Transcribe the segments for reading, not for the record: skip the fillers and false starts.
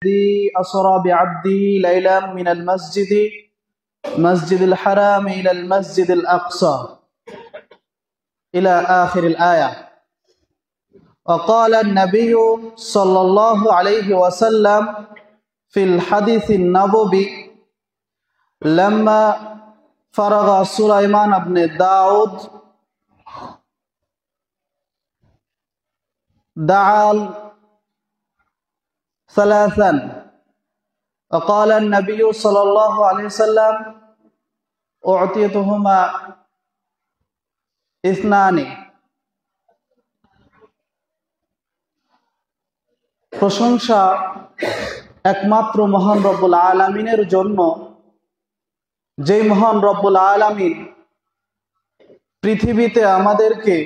الذي أسرى بعبده ليلا من مسجد الحرام إلى المسجد الأقصى إلى آخر الآية. وقال النبي صلى الله عليه وسلم في الحديث النبوي لما فرغ سليمان بن داود دعا ثلاثا وقال النبي صلى الله عليه وسلم أعطيتهما اثنان. প্রশংসা একমাত্র মহান রব্বুল আলামিনের জন্য, যেই মহান রব্বুল আলামিন পৃথিবীতে আমাদেরকে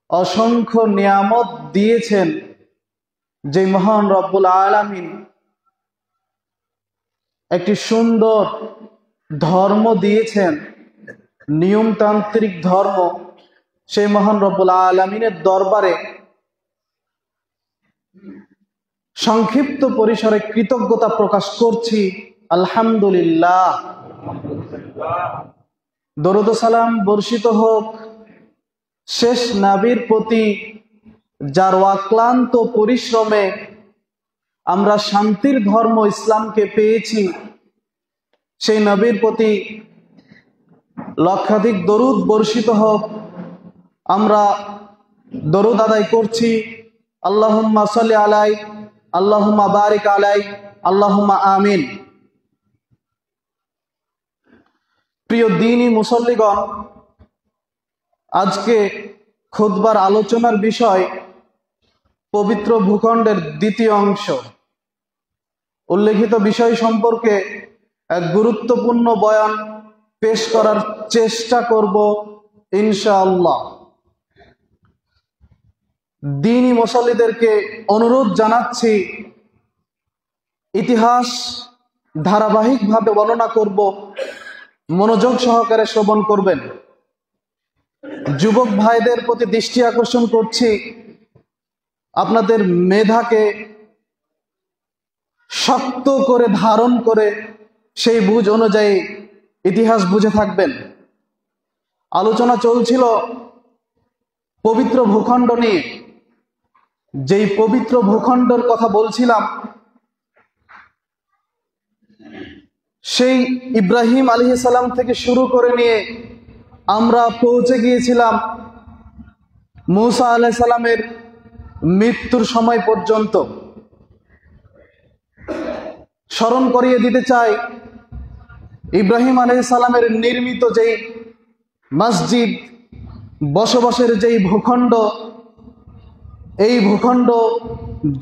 অসংখ্য নিয়ামত দিয়েছেন, যে মহান রব্বুল আলামিন একটি সুন্দর ধর্ম দিয়েছেন, নিয়মতান্ত্রিক ধর্ম। সেই মহান রব্বুল আলামিনের দরবারে সংক্ষিপ্ত পরিসরে কৃতজ্ঞতা প্রকাশ করছি, আলহামদুলিল্লাহ। দরুদ ও সালাম বর্ষিত হোক শেষ নবীর প্রতি, যার অক্লান্ত পরিশ্রমে আমরা শান্তির ধর্ম ইসলামকে পেয়েছি। সেই নবীর প্রতি লক্ষাধিক দরুদ বর্ষিত হোক। আমরা দরুদ আদায় করছি, আল্লাহুম্মা সাল্লি আলাই, আল্লাহুম্মা বারিক আলাই, আল্লাহুম্মা আমিন। প্রিয় দ্বীনী মুসল্লিগণ, আজকে খুতবার আলোচনার বিষয় পবিত্র ভূখণ্ডের দ্বিতীয় অংশ। উল্লেখিত বিষয় সম্পর্কে এক গুরুত্বপূর্ণ বয়ান পেশ করার চেষ্টা করব ইনশাআল্লাহ। দ্বীনী মুসল্লিদেরকে অনুরোধ জানাচ্ছি, ইতিহাস ধারাবাহিকভাবে বর্ণনা করব, মনোযোগ সহকারে শ্রবণ করবেন। যুবক ভাইদের প্রতি দৃষ্টি আকর্ষণ করছি, আপনাদের মেধাকে শক্ত করে ধারণ করে সেই বুঝ অনুযায়ী ইতিহাস বুঝে থাকবেন। আলোচনা চলছিল পবিত্র ভূখণ্ড নিয়ে। যেই পবিত্র ভূখণ্ডের কথা বলছিলাম, সেই ইব্রাহিম আলাইহিস সালাম থেকে শুরু করে নিয়ে আমরা পৌঁছে গিয়েছিলাম মূসা আলাইহিস সালামের মৃত্যুর সময় পর্যন্ত। স্মরণ করিয়ে দিতে চাই, ইব্রাহিম আলাইহিস সালামের নির্মিত যেই মসজিদ, বসবাসের যেই ভূখণ্ড, এই ভূখণ্ড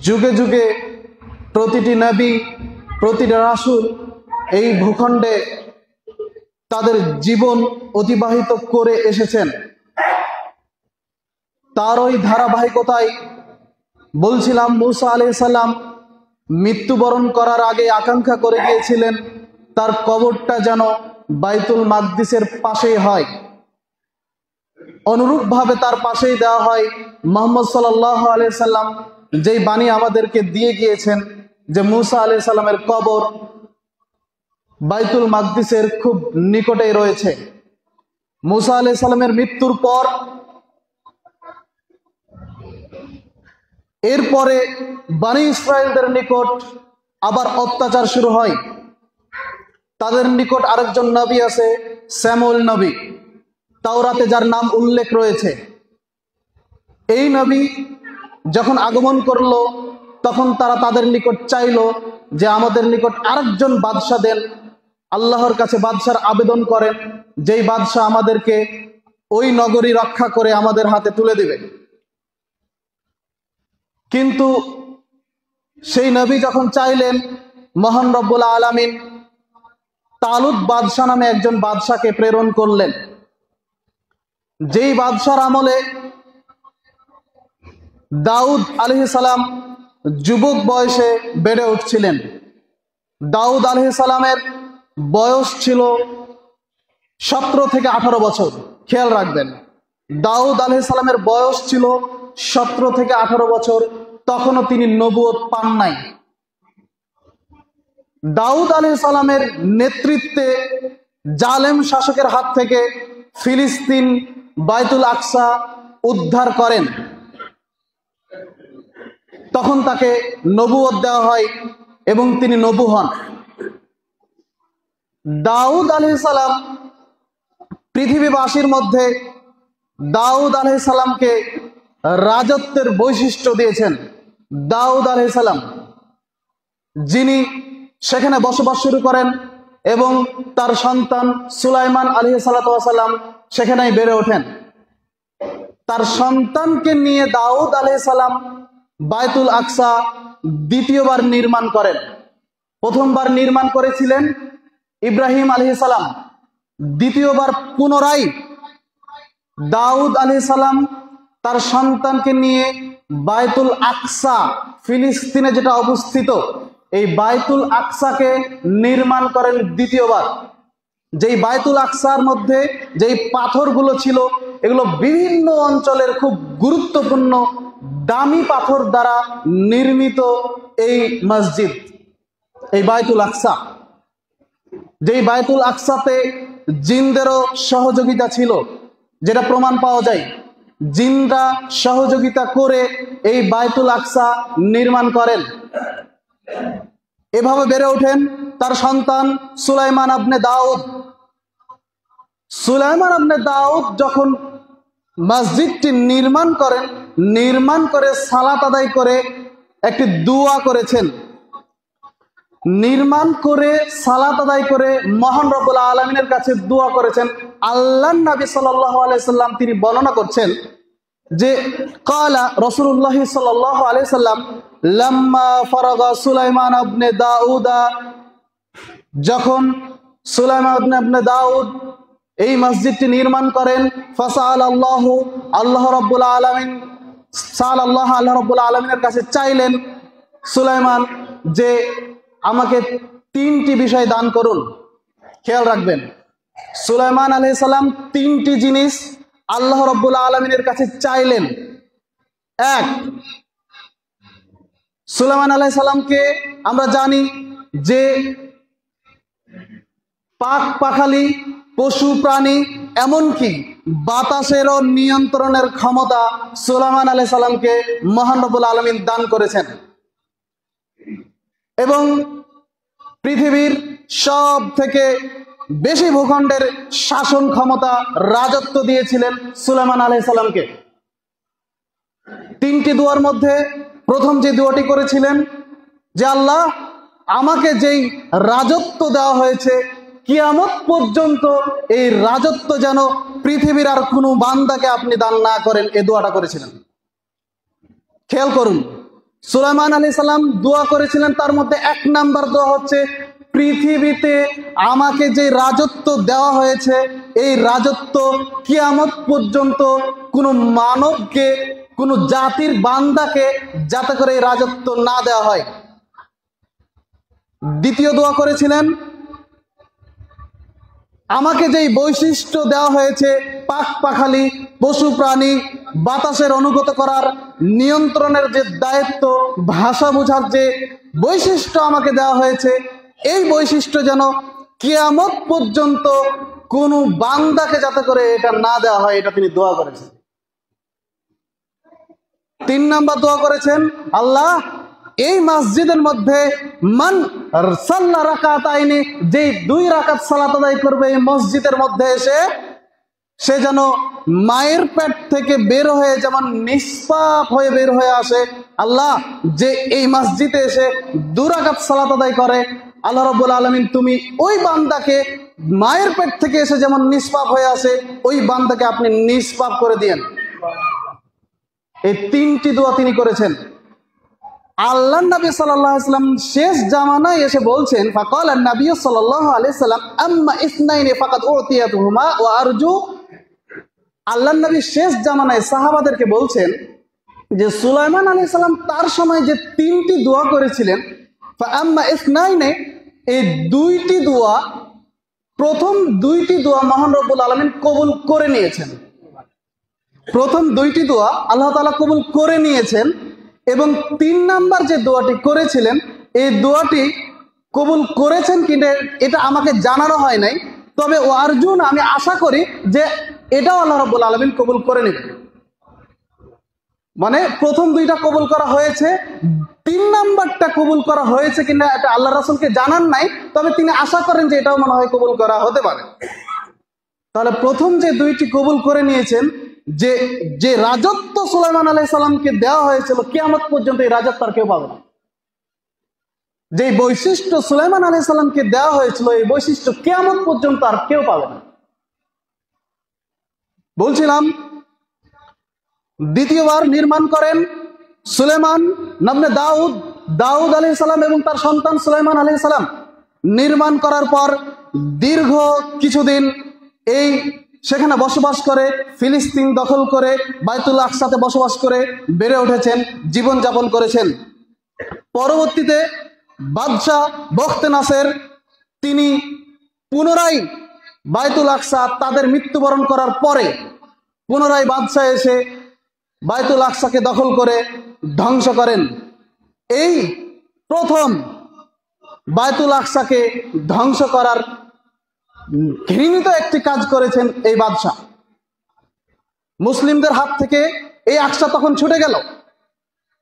যুগে যুগে প্রতিটি নবী, প্রতিটি রাসূল এই ভূখণ্ডে তাদের জীবন অতিবাহিত করে এসেছেন। তার ওই ধারাবাহিকতায় বলছিলাম, মূসা আলাইহিস সালাম মৃত্যুবরণ করার আগে আকাঙ্ক্ষা করে গিয়েছিলেন তার কবরটা যেন বাইতুল মাকদিসের পাশেই হয়। অনুরূপভাবে তার পাশেই দেওয়া হয়। মুহাম্মদ সাল্লাল্লাহু আলাইহি সাল্লাম যেই বাণী আমাদেরকে দিয়ে গিয়েছেন যে মূসা আলাইহিস সালামের কবর বাইতুল মাকদিসের খুব নিকটেই রয়েছে। মূসা আলাইহিস সালামের মৃত্যুর পর এরপরে বনী ইসরাইলদের নিকট আবার অত্যাচার শুরু হয়। তাদের নিকট আরেকজন নবী আছে, স্যামুয়েল নবী, তাওরাতে যার নাম উল্লেখ রয়েছে। এই নবী যখন আগমন করলো, তখন তারা তাদের নিকট চাইল যে আমাদের নিকট আরেকজন বাদশা দেন, আল্লাহর কাছে বাদশার আবেদন করেন, যেই বাদশা আমাদেরকে ওই নগরী রক্ষা করে আমাদের হাতে তুলে দিবে। কিন্তু সেই নবী যখন চাইলেন, মহান রব্বুল আলামিন তালুত বাদশা নামে একজন বাদশাকে প্রেরণ করলেন। যেই বাদশার আমলে দাউদ আলাইহিস সালাম যুবক বয়সে বেড়ে উঠছিলেন। দাউদ আলাইহিস সালামের বয়স ছিল 17 থেকে 18 বছর। খেয়াল রাখবেন, দাউদ আলাইহিস সালামের বয়স ছিল 17 থেকে 18 বছর। তখনও তিনি নবুয়ত পান নাই। দাউদ আলাইহিস সালামের নেতৃত্বে জালেম শাসকের হাত থেকে ফিলিস্তিন বাইতুল আকসা উদ্ধার করেন। তখন তাকে নবুয়ত দেওয়া হয় এবং তিনি নবী হন। দাউদ আলাইহিস সালাম পৃথিবীবাসীর মধ্যে দাউদ আলাইহিস সালামকে রাজত্বের বৈশিষ্ট্য দিয়েছেন। দাউদ আলাইহিস সালাম যিনি সেখানে বসবাস শুরু করেন এবং তার সন্তান সুলাইমান আলাইহিস সালাম সেখানেই বেড়ে ওঠেন। তার সন্তানকে নিয়ে দাউদ আলাইহিস সালাম বাইতুল আকসা দ্বিতীয়বার নির্মাণ করেন। প্রথমবার নির্মাণ করেছিলেন ইব্রাহিম আলাইহিস সালাম, দ্বিতীয়বার পুনরায় দাউদ আলাইহিস সালাম তার সন্তানকে নিয়ে বাইতুল আকসা, ফিলিস্তিনে যেটা অবস্থিত, এই বাইতুল আকসাকে নির্মাণ করেন দ্বিতীয়বার। যেই বাইতুল আকসার মধ্যে যেই পাথরগুলো ছিল এগুলো বিভিন্ন অঞ্চলের খুব গুরুত্বপূর্ণ দামি পাথর দ্বারা নির্মিত এই মসজিদ, এই বাইতুল আকসা। যেই বাইতুল আকসাতে জিনদেরও সহযোগিতা ছিল, যেটা প্রমাণ পাওয়া যায়। জিনরা সহযোগিতা করে এই বাইতুল আকসা নির্মাণ করেন। এভাবে বেড়ে ওঠেন তার সন্তান সুলাইমান আবনে দাউদ। সুলাইমান আবনে দাউদ যখন মসজিদটি নির্মাণ করেন, নির্মাণ করে সালাত আদায় করে একটি দোয়া করেছেন। নির্মাণ করে সালাত আদায় করে মহান রব্বুল আলামিনের কাছে দোয়া করেছেন। আল্লাহর নবী সাল্লাল্লাহু আলাইহি সাল্লাম তিনি বর্ণনা করছেন যে ক্বালা রাসূলুল্লাহ সাল্লাল্লাহু আলাইহি সাল্লাম লাম্মা ফারাগা সুলাইমান ইবনে দাউদা, যখন সুলাইমান ইবনে দাউদ এই মসজিদটি নির্মাণ করেন, ফাসাআলাল্লাহু, আল্লাহ রাব্বুল আলামিন সাআলাল্লাহু, আল্লাহ রাব্বুল আলামিনের কাছে চাইলেন সুলাইমান যে আমাকে তিনটি বিষয় দান করুন। খেয়াল রাখবেন, সুলাইমান আলাইহিস সালাম তিনটি জিনিস আল্লাহ রাব্বুল আলামিনের কাছে চাইলেন। এক, সুলাইমান আলাইহিস সালামকে আমরা জানি যে পাক পাখালি, পশু প্রাণী, এমনকি বাতাসেরও নিয়ন্ত্রণের ক্ষমতা সুলাইমান আলাইহিস সালামকে মহান রব্বুল আলামিন দান করেছেন। এবং পৃথিবীর সব থেকে বেশি ভূখণ্ডের শাসন ক্ষমতা, রাজত্ব দিয়েছিলেন সুলাইমান আলাইহিস সালামকে। তিনটি দোয়ার মধ্যে প্রথম যে দোয়াটি করেছিলেন যে আল্লাহ আমাকে যেই রাজত্ব দেওয়া হয়েছে কিয়ামত পর্যন্ত এই রাজত্ব যেন পৃথিবীর আর কোনো বান্দাকে আপনি দান না করেন, এই দোয়াটা করেছিলেন। খেয়াল করুন, সুলাইমান আলাইহিস সালাম দোয়া করেছিলেন, তার মধ্যে এক নাম্বার দোয়া হচ্ছে পৃথিবীতে আমাকে যে রাজত্ব দেওয়া হয়েছে এই রাজত্ব কিয়ামত পর্যন্ত কোনো মানবকে, কোনো জাতির বান্দাকে যাতে করে এই রাজত্ব না দেওয়া হয়। দ্বিতীয় দোয়া করেছিলেন আমাকে যেই বৈশিষ্ট্য দেওয়া হয়েছে পাক পাখালি, পশু প্রাণী, বাতাসের অনুগত করার, নিয়ন্ত্রণের যে দায়িত্ব, ভাষা বোঝার যে বৈশিষ্ট্য আমাকে দেওয়া হয়েছে, এই বৈশিষ্ট্য যেন কিয়ামত পর্যন্ত কোনো বান্দাকে যাতে করে এটা না দেওয়া হয়, এটা তিনি দোয়া করেছেন। তিন নাম্বার দোয়া করেছেন আল্লাহ এই মসজিদের মধ্যে মান সাল্লা রাকাতাইনি, যেই 2 রাকাত সালাত আদায় করবে এই মসজিদের মধ্যে এসে, সে যেন মায়ের পেট থেকে বের হয়ে যেমন নিষ্পাপ হয়ে বের হয়ে আসে, আল্লাহ যে এই মসজিদে এসে 2 রাকাত সালাত আদায় করে, আল্লাহ রাব্বুল আলামিন তুমি ওই বান্দাকে মায়ের পেট থেকে এসে যেমন নিষ্পাপ হয়ে আসে, ওই বান্দাকে আপনি নিষ্পাপ করে দিয়েন। এই তিনটি দোয়া তিনি করেছেন। আল্লাহর নবী সাল্লাল্লাহু আলাইহি সাল্লাম শেষ জামানায় এসে বলছেন, ফাকালান নবী সাল্লাল্লাহু আলাইহি সাল্লাম আম্মা ইসনাইনি ফাকাদ উতিয়াতুহুমা ওয়া আরজু। আল্লাহর নবী শেষ জামানায় সাহাবাদেরকে বলছেন যে সুলাইমান আলাইহিস সালাম তার সময় যে তিনটি দোয়া করেছিলেন, ফাআম্মা ইসনাইনি, এই দুইটি দোয়া, প্রথম দুইটি দোয়া মহান রব্বুল আলামিন কবুল করে নিয়েছেন। প্রথম দুইটি দোয়া আল্লাহ তাআলা কবুল করে নিয়েছেন। এবং 3 নাম্বার যে দোয়াটি করেছিলেন এই দোয়াটি কবুল করেছেন কিনা এটা আমাকে জানানো হয় নাই, তবে ও অর্জুন আমি আশা করি যে এটাও আল্লাহ রাব্বুল আলামিন কবুল করে নেবেন। মানে প্রথম দুইটা কবুল করা হয়েছে, 3 নাম্বারটা কবুল করা হয়েছে কিনা এটা আল্লাহ রাসূলকে জানান নাই, তবে তিনি আশা করেন যে এটাও মনে হয় কবুল করা হতে পারে। তাহলে প্রথম যে দুইটি কবুল করে নিয়েছেন, যে যে রাজত্ব সুলাইমান আলাইহিস সালামকে দেওয়া হয়েছিল কিয়ামত পর্যন্ত এই রাজত্ব আর কেউ পাবে না। যে বৈশিষ্ট্য সুলাইমান আলাইহিস সালামকে দেওয়া হয়েছিল এই বৈশিষ্ট্য কিয়ামত পর্যন্ত আর কেউ পাবে না। বলছিলাম দ্বিতীয়বার নির্মাণ করেন সুলাইমান নামে দাউদ আলাইহিস সালাম এবং তার সন্তান সুলাইমান আলাইহিস সালাম। নির্মাণ করার পর দীর্ঘ কিছুদিন এই সেখানে বসবাস করে, ফিলিস্তিন দখল করে, বাইতুল আকসাতে বসবাস করে বেড়ে উঠেছেন, জীবনযাপন করেছেন। পরবর্তীতে বাদশাহ বখতে নাসের তিনি পুনরায় বাইতুল আকসা তাদের মৃত্যুবরণ করার পরে পুনরায় বাদশাহ এসে বাইতুল আকসাকে দখল করে ধ্বংস করেন। এই প্রথম বাইতুল আকসাকে ধ্বংস করার ঘৃণিত একটি কাজ করেছেন এই বাদশাহ। মুসলিমদের হাত থেকে এই আকসা তখন ছুটে গেল।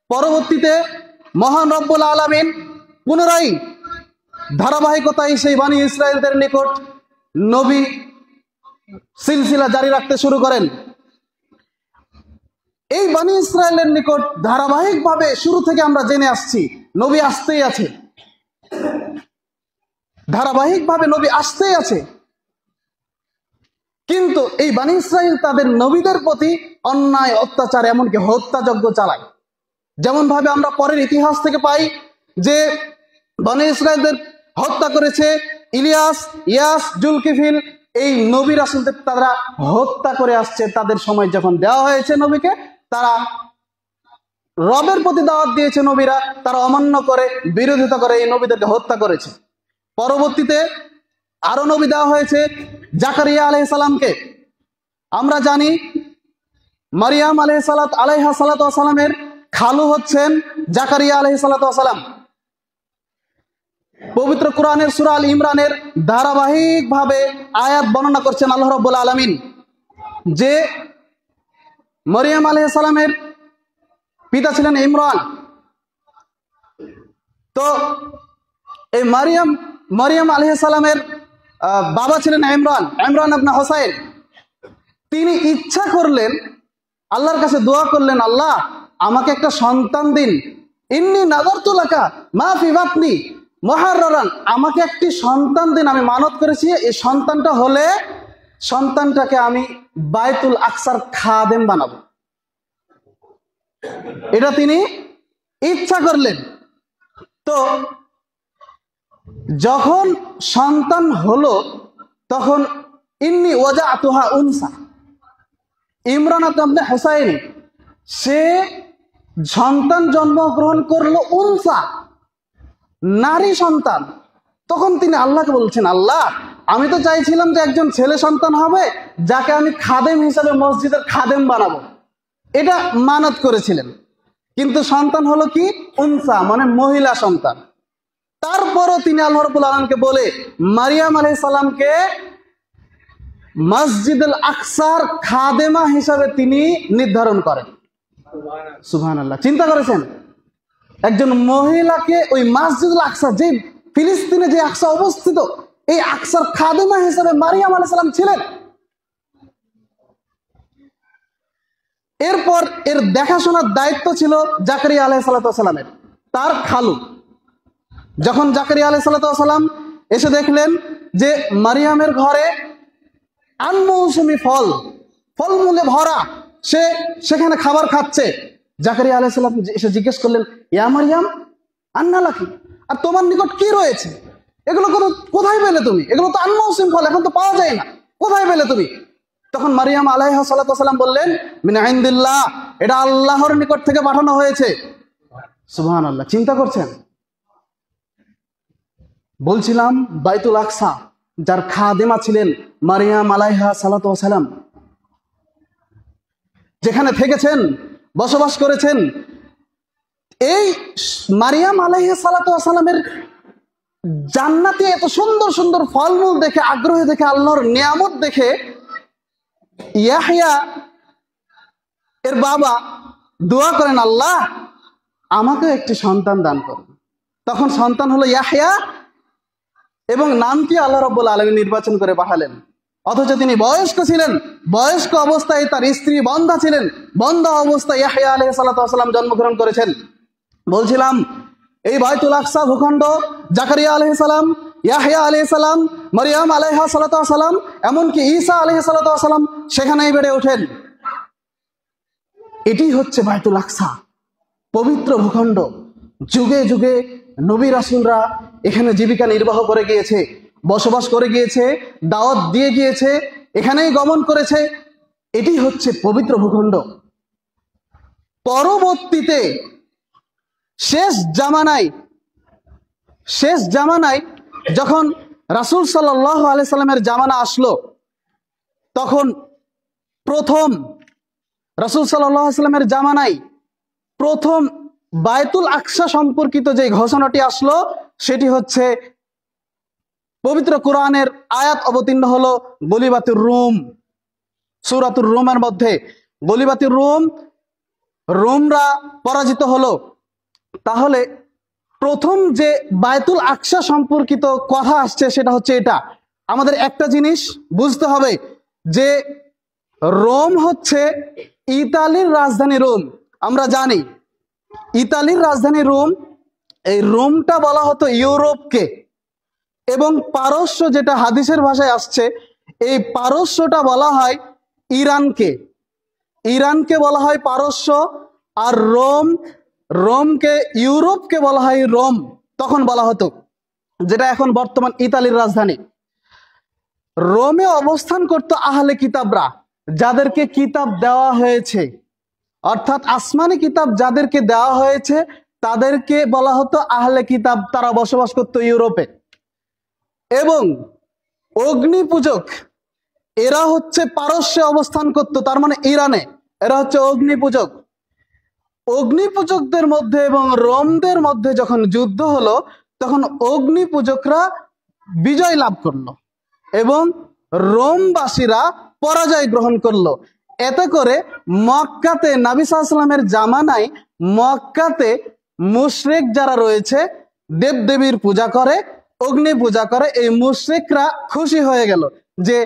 পরবর্তীতে মহান রব্বুল আলামিন পুনরায় ধারাবাহিকতায় সেই বানি ইসরায়েলদের নিকট নবী সিলসিলা জারি রাখতে শুরু করেন। এই বানি ইসরায়েলের নিকট ধারাবাহিকভাবে শুরু থেকে আমরা জেনে আসছি নবী আসতেই আছে, ধারাবাহিকভাবে নবী আসতেই আছে। কিন্তু এই বানি ইসরায়েল তাদের নবীদের প্রতি অন্যায়, অত্যাচার, এমনকি হত্যাযজ্ঞ চালায়। যেমন ভাবে আমরা পরের ইতিহাস থেকে পাই যে বানি ইসরায়েলদের হত্যা করেছে ইলিয়াস, ইয়াস, জুলকিফিল, এই নবী রাসূলদের তারা হত্যা করে আসছে। তাদের সময় যখন দেওয়া হয়েছে নবীকে, তারা রবের প্রতি দাওয়াত দিয়েছে নবীরা, তারা অমান্য করে বিরোধিতা করে এই নবীদেরকে হত্যা করেছে। পরবর্তীতে আরো নবী দেওয়া হয়েছে জাকারিয়া আলাইহিস সালামকে। আমরা জানি মারিয়াম আলাইহা সালাতু ওয়াস সালামের খালু হচ্ছেন জাকারিয়া আলাইহিস সালাতু ওয়াস সালাম। পবিত্র কোরআনের সূরা আল ইমরানের ধারাবাহিকভাবে আয়াত বর্ণনা করছেন আল্লাহ রাব্বুল আলামিন যে মারিয়াম আলাইহিস সালামের পিতা ছিলেন ইমরান। তো এই মারিয়াম আলাইহিস সালামের বাবা ছিলেন ইমরান ইবনে হুসাইন। তিনি ইচ্ছা করলেন, আল্লাহর কাছে দোয়া করলেন, আল্লাহ আমাকে একটা সন্তান দিন। ইন্নী নাযারতু লাকা মা ফি বাতনি মুহাররারান, আমাকে একটি সন্তান দিন, আমি মানত করেছি এই সন্তানটা হলে সন্তানটাকে আমি বাইতুল আকসার খাদেম বানাবো। এটা তিনি ইচ্ছা করলেন। তো যখন সন্তান হলো তখন ইন্নী ওয়াজাতুহা উনসা, ইমরান ইবনে হুসাইন সে সন্তান জন্মগ্রহণ করলো উনসা, নারী সন্তান। তখন তিনি আল্লাহকে বলছেন, আল্লাহ আমি তো চাইছিলাম যে একজন ছেলে সন্তান হবে যাকে আমি খাদেম হিসাবে মসজিদের খাদেম বানাবো, এটা মানত করেছিলেন। কিন্তু সন্তান হলো কি উনসা, মানে মহিলা সন্তান। তারপরও তিনি আল্লাহ রাব্বুল আলামিনকে বলে মারিয়াম আলাইহিস সালামকে মসজিদুল আকসার খাদেমা হিসাবে তিনি নির্ধারণ করেন। সুবহানাল্লাহ, চিন্তা করেছেন একজন মহিলাকে ওই মসজিদুল আকসা, যে ফিলিস্তিনে যে আকসা অবস্থিত, এই আকসার খাদেমা হিসাবে মারিয়াম আলাইহিস সালাম ছিলেন। এরপর এর দেখাশোনার দায়িত্ব ছিল জাকারিয়া আলাইহিস সালামের, তার খালু। যখন জাকারিয়া আলাইহিস সালাম এসে দেখলেন যে মারিয়ামের ঘরে আনমৌসুমি ফলমূলে ভরা, সে সেখানে খাবার খাচ্ছে, জাকারিয়া আলাইহিস সালাম এসে জিজ্ঞেস করলেন, ইয়া মারিয়াম আন্না লাকি, আর তোমার নিকট কি রয়েছে? এগুলো কোথায় পেলে তুমি? এগুলো তো আনমৌসুম ফল, এখন তো পাওয়া যায় না, কোথায় পেলে তুমি? তখন মারিয়াম আলাইহা সালাতু ওয়াস সালাম বললেন, মিন ইনদিল্লাহ, এটা আল্লাহর নিকট থেকে পাঠানো হয়েছে। সুবহানাল্লাহ, চিন্তা করছেন? বলছিলাম বাইতুল আকসা যার খাদেমা ছিলেন মারিয়াম আলাইহা সালাতু ওয়াস সালাম, যেখানে থেকেছেন, বসবাস করেছেন, এই মারিয়াম আলাইহা সালাতু ওয়াস সালামের জান্নাতে এত সুন্দর সুন্দর ফলমূল দেখে, আগ্রহ দেখে, আল্লাহর নিয়ামত দেখে ইয়াহইয়া এর বাবা দোয়া করেন, আল্লাহ আমাকে একটি সন্তান দান করুন। তখন সন্তান হলো ইয়াহইয়া, এবং নামটি আল্লাহ রাব্বুল আলামিন নির্বাচন করে পাঠালেন। অথচ তিনি বয়স্ক ছিলেন, বয়স্ক অবস্থায় তার স্ত্রী বন্ধা ছিলেন, বন্ধা অবস্থায় ইয়াহইয়া আলাইহিস সালাতু ওয়াস সালাম জন্মগ্রহণ করেছেন। বলছিলাম এই বাইতুল আকসা ভূখণ্ড, জাকারিয়া আলাইহিস সালাম, ইয়াহইয়া আলাইহিস সালাম, মারিয়াম আলাইহা সালাতু ওয়াস সালাম, এমনকি ঈসা আলাইহিস সালাতু ওয়াস সালাম সেখানেই বেড়ে ওঠেন। এটি হচ্ছে বাইতুল আকসা, পবিত্র ভূখণ্ড। যুগে যুগে নবী রাসূলরা এখানে জীবিকা নির্বাহ করে গিয়েছে, বসবাস করে গিয়েছে, দাওয়াত দিয়ে গিয়েছে, এখানেই গমন করেছে। এটি হচ্ছে পবিত্র ভূখণ্ড। পরবর্তীতে শেষ জামানায় যখন রাসূল সাল্লাল্লাহু আলাইহি সাল্লামের জামানা আসলো, তখন প্রথম রাসূল সাল্লাল্লাহু আলাইহি সাল্লামের জামানায় প্রথম বাইতুল আকসা সম্পর্কিত যে ঘোষণাটি আসলো, সেটি হচ্ছে পবিত্র কোরআনের আয়াত অবতীর্ণ হলো গলিবাতুর রুম, সূরাতুর রুমের মধ্যে। গলিবাতুর রুম, রোমরা পরাজিত হলো। তাহলে প্রথম যে বাইতুল আকসা সম্পর্কিত কথা আসছে সেটা হচ্ছে এটা। আমাদের একটা জিনিস বুঝতে হবে যে রোম হচ্ছে ইতালির রাজধানী রোম। আমরা জানি ইতালির রাজধানী রোম। এই রোমটা বলা হতো ইউরোপকে, এবং পারস্য, যেটা হাদিসের ভাষায় আসছে, এই পারস্যটা বলা হয় ইরানকে। ইরানকে বলা হয় পারস্য, আর রোমকে, ইউরোপকে বলা হয় রোম। তখন বলা হতো, যেটা এখন বর্তমান ইতালির রাজধানী। রোমে অবস্থান করত আহলে কিতাবরা, যাদেরকে কিতাব দেওয়া হয়েছে, অর্থাৎ আসমানি কিতাব যাদেরকে দেওয়া হয়েছে তাদেরকে বলা হতো আহলে কিতাব। তারা বসবাস করত ইউরোপে। এবং অগ্নি পূজক, এরা হচ্ছে পারস্যে অবস্থান করত, তার মানে ইরানে। এরা হচ্ছে অগ্নি পূজক। অগ্নি পূজকদের মধ্যে এবং রোমদের মধ্যে যখন যুদ্ধ হলো, তখন অগ্নি পূজকরা বিজয় লাভ করলো এবং রোমবাসীরা পরাজয় গ্রহণ করলো। এতে করে মক্কাতে নবী সাল্লাল্লাহু আলাইহি ওয়াসাল্লামের জামানায় মক্কাতে মুশরিক যারা রয়েছে, দেবদেবীর পূজা করে, অগ্নি পূজা করে, এই মুশরিকরা খুশি হয়ে গেল যে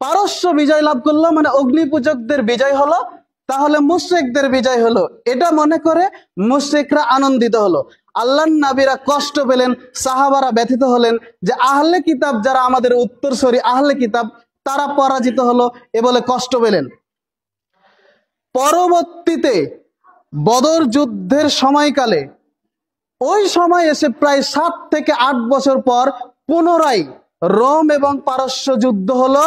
পারস্য বিজয় লাভ করলো, মানে অগ্নি পূজকদের বিজয় হলো, তাহলে মুশরিকদের বিজয় হলো। এটা মনে করে মুশরিকরা আনন্দিত হলো। আল্লাহর নবীরা কষ্ট পেলেন, সাহাবারা ব্যথিত হলেন যে আহলে কিতাব যারা আমাদের উত্তরসূরি আহলে কিতাব, তারা পরাজিত হলো, এ বলে কষ্ট পেলেন। পরবর্তীতে বদর যুদ্ধের সময়কালে, ওই সময় এসে প্রায় 7 থেকে 8 বছর পর পুনরায় রোম এবং পারস্য যুদ্ধ হলো,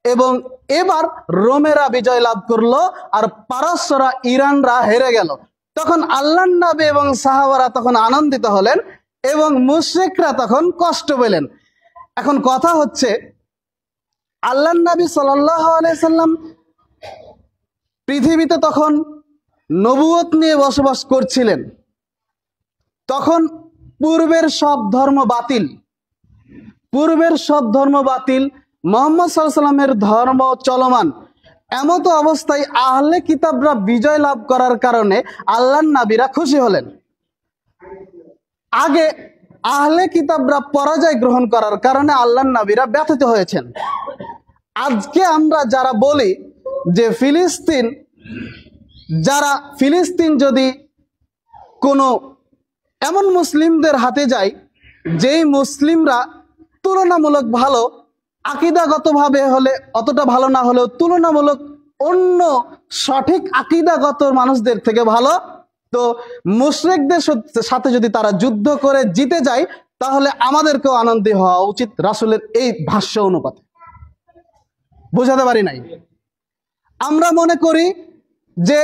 এবং এবার রোমেরা বিজয় লাভ করলো আর পারস্যরা, ইরানরা হেরে গেল। তখন আল্লাহর নবী এবং সাহাবারা তখন আনন্দিত হলেন এবং মুশরিকরা তখন কষ্ট পেলেন। এখন কথা হচ্ছে, আল্লাহর নবী সাল্লাল্লাহু আলাইহি সাল্লাম পৃথিবীতে তখন নবুয়ত নিয়ে বসবাস করছিলেন। তখন পূর্বের সব ধর্ম বাতিল, মুহাম্মদ সাল্লাল্লাহু আলাইহি সাল্লামের ধর্ম চলমান। এমত অবস্থায় আহলে কিতাবরা বিজয় লাভ করার কারণে আল্লাহর নবীরা খুশি হলেন। আগে আহলে কিতাবরা পরাজয় গ্রহণ করার কারণে আল্লাহর নবীরা ব্যথিত হয়েছেন। আজকে আমরা যারা বলি যে ফিলিস্তিন যদি কোনো এমন মুসলিমদের হাতে যায়, যেই মুসলিমরা তুলনামূলক ভালো, আকীদাগতভাবে হলে অতটা ভালো না হলেও তুলনামূলক অন্য সঠিক আকীদাগত মানুষদের থেকে ভালো, তো মুশরিকদের সাথে যদি তারা যুদ্ধ করে জিতে যায়, তাহলে আমাদেরকেও আনন্দিত হওয়া উচিত রাসূলের এই ভাষ্য অনুপাতে। বুঝাতে পারি নাই? আমরা মনে করি যে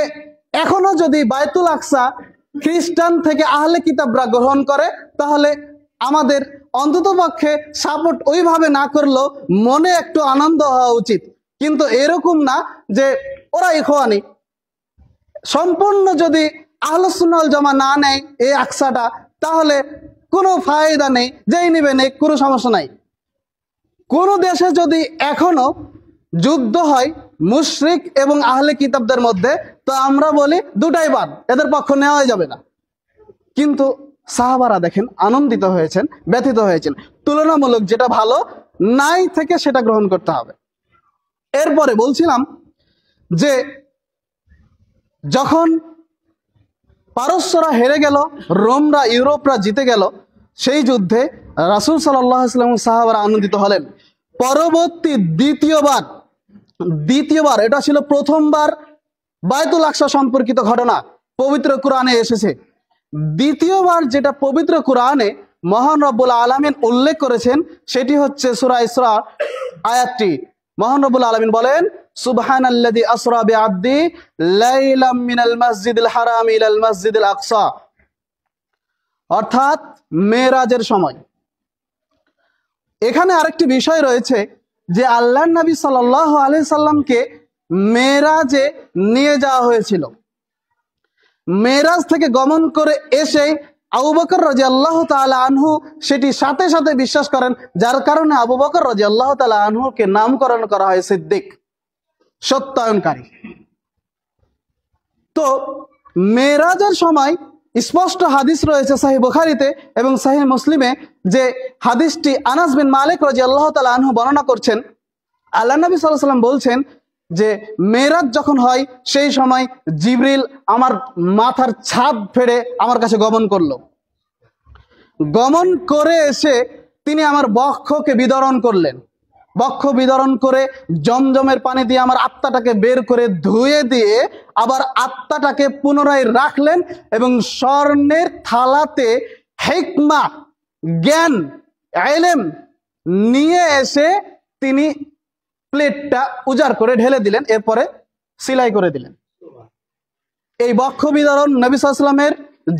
এখনো যদি বাইতুল আকসা খ্রিস্টান থেকে আহলে কিতাবরা গ্রহণ করে, তাহলে আমাদের অন্ততপক্ষে সাপোর্ট ওইভাবে না করলেও মনে একটু আনন্দ হওয়া উচিত। কিন্তু এরকম না যে ওরা ইখওয়ানি। সম্পূর্ণ যদি আহলুস সুন্নাহ ওয়াল জামাত না নেয় এই আকসাটা, তাহলে কোনো ফায়দা নেই, যেই নিবে নেই, কোনো সমস্যা নাই। কোন দেশে যদি এখনো যুদ্ধ হয় মুশরিক এবং আহলে কিতাবদের মধ্যে, তো আমরা বলি দুটাই বাদ, এদের পক্ষ নেওয়া যাবে না। কিন্তু সাহাবারা দেখেন আনন্দিত হয়েছেন, ব্যথিত হয়েছেন। তুলনামূলক যেটা ভালো নাই থেকে সেটা গ্রহণ করতে হবে। এরপরে বলছিলাম যে যখন পারস্যরা হেরে গেল, রোমরা ইউরোপরা জিতে গেল, সেই যুদ্ধে রাসূল সাল্লাল্লাহু আলাইহি ওয়াসাল্লাম সাহাবারা আনন্দিত হলেন। পরবর্তী দ্বিতীয়বার, এটা ছিল প্রথমবার বায়তুল আকসা সম্পর্কিত ঘটনা পবিত্র কোরআনে এসেছে। দ্বিতীয়বার যেটা পবিত্র কোরআনে মহান রব্বুল আলামিন উল্লেখ করেছেন সেটি হচ্ছে সূরা ইসরা আয়াতটি। মহান রব্বুল আলামিন বলেন, সুবহানাল্লাযী আসরা বিআবদি লাইলাম মিনাল মাসজিদিল হারাম ইলাল মাসজিদিল আকসা, অর্থাৎ মেরাজের সময়। এখানে আরেকটি বিষয় রয়েছে যে আল্লাহর নবী সাল্লাল্লাহু আলাইহি সাল্লামকে মেরাজে নিয়ে যাওয়া হয়েছিল। মেরাজ থেকে গমন করে এসে আবু বকর রাদিয়াল্লাহু তাআলা আনহু সেটি সাথে সাথে বিশ্বাস করেন, যার কারণে আবু বকর রাদিয়াল্লাহু তাআলা আনহুকে নামকরণ করা হয় সিদ্দিক, সত্যায়নকারী। তো মেরাজের সময় স্পষ্ট হাদিস রয়েছে সহিহ বুখারীতে এবং সহিহ মুসলিমে, যে হাদিসটি আনাস বিন মালিক রাদিয়াল্লাহু তাআলা আনহু বর্ণনা করছেন। আল্লাহ নবী সাল্লাল্লাহু আলাইহি ওয়াসাল্লাম বলছেন যে মেরাজ যখন হয় সেই সময় জিবরিল আমার মাথার ছাদ ফেড়ে আমার কাছে গমন করলো। গমন করে এসে তিনি আমার বক্ষকে বিদরণ করলেন। বক্ষ বিদরণ করে জমজমের পানি দিয়ে আমার আত্মাটাকে বের করে ধুয়ে দিয়ে আবার আত্মাটাকে পুনরায় রাখলেন এবং স্বর্ণের থালাতে হিকমা, জ্ঞান, ইলম নিয়ে এসে তিনি প্লেটটা উজাড় করে ঢেলে দিলেন, এরপরে সিলাই করে দিলেন। এই বক্ষ বিদরণ নবী সাল্লাল্লাহু আলাইহি ওয়াসাল্লামের